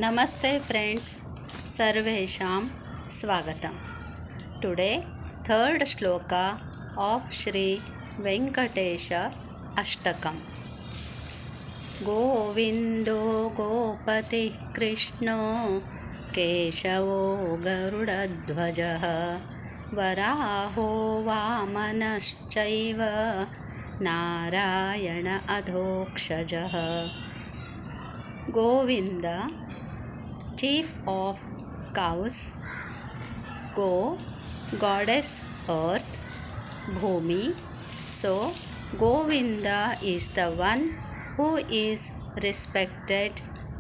Namaste friends, Sarvesham Swagatam. Today, third shloka of Shri Venkatesha Ashtakam. Govindo Gopati Krishno Keshavo Garudadhvajaha Varaho Vamanashchaiva Narayana Adhokshajaha. Govinda, chief of cows, Go, goddess earth, Bhumi. So, Govinda is the one who is respected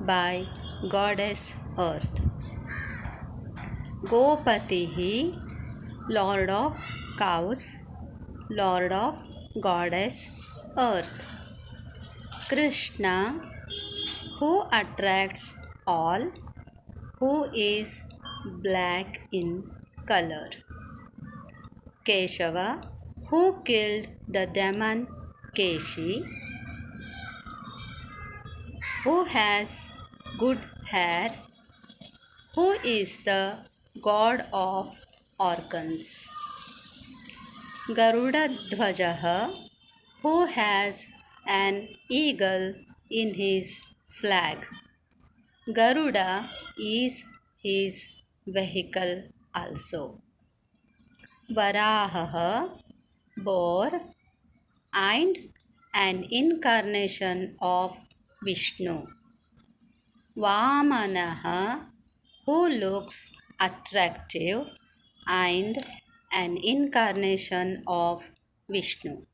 by goddess earth. Gopatihi, lord of cows, lord of goddess earth. Krishna, who attracts all, who is black in color. Keshava, who killed the demon Keshi, who has good hair, who is the god of organs. Garuda Dhvajaha, who has an eagle in his flag. Garuda is his vehicle also. Varaha, boar, and an incarnation of Vishnu. Vamanaha, who looks attractive and an incarnation of Vishnu.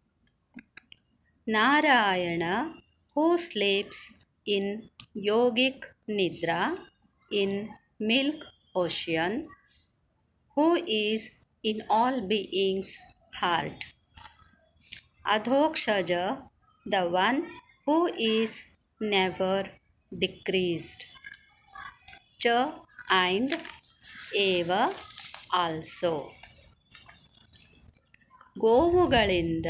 Narayana, who sleeps in yogic nidra in milk ocean, who is in all beings' heart. Adhokshaja, the one who is never decreased. Cha and Eva also. ಗೋವುಗಳಿಂದ,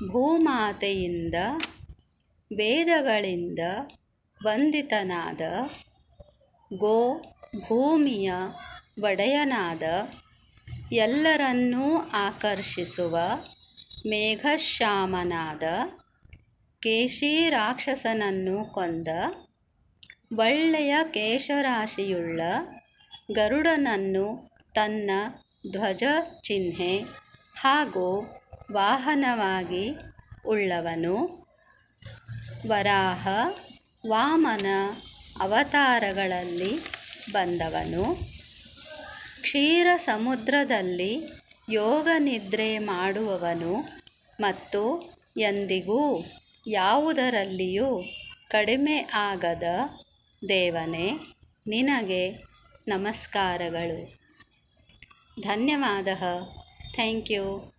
ಭೂಮಾತೆಯಿಂದ, ವೇದಗಳಿಂದ ವಂದಿತನಾದ, ಗೋ ಭೂಮಿಯ ಒಡೆಯನಾದ, ಎಲ್ಲರನ್ನೂ ಆಕರ್ಷಿಸುವ ಮೇಘಶ್ಯಾಮನಾದ, ಕೇಶಿ ರಾಕ್ಷಸನನ್ನು ಕೊಂದ, ಒಳ್ಳೆಯ ಕೇಶರಾಶಿಯುಳ್ಳ ಗರುಡನನ್ನು ತನ್ನ ಧ್ವಜ ಚಿಹ್ನೆ ಹಾಗೂ ವಾಹನವಾಗಿ ಉಳ್ಳವನು, ವರಾಹ ವಾಮನ ಅವತಾರಗಳಲ್ಲಿ ಬಂದವನು, ಕ್ಷೀರ ಸಮುದ್ರದಲ್ಲಿ ಯೋಗ ನಿದ್ರೆ ಮಾಡುವವನು ಮತ್ತು ಎಂದಿಗೂ ಯಾವುದರಲ್ಲಿಯೂ ಕಡಿಮೆ ಆಗದ ದೇವನೇ, ನಿನಗೆ ನಮಸ್ಕಾರಗಳು. ಧನ್ಯವಾದಃ. Thank you.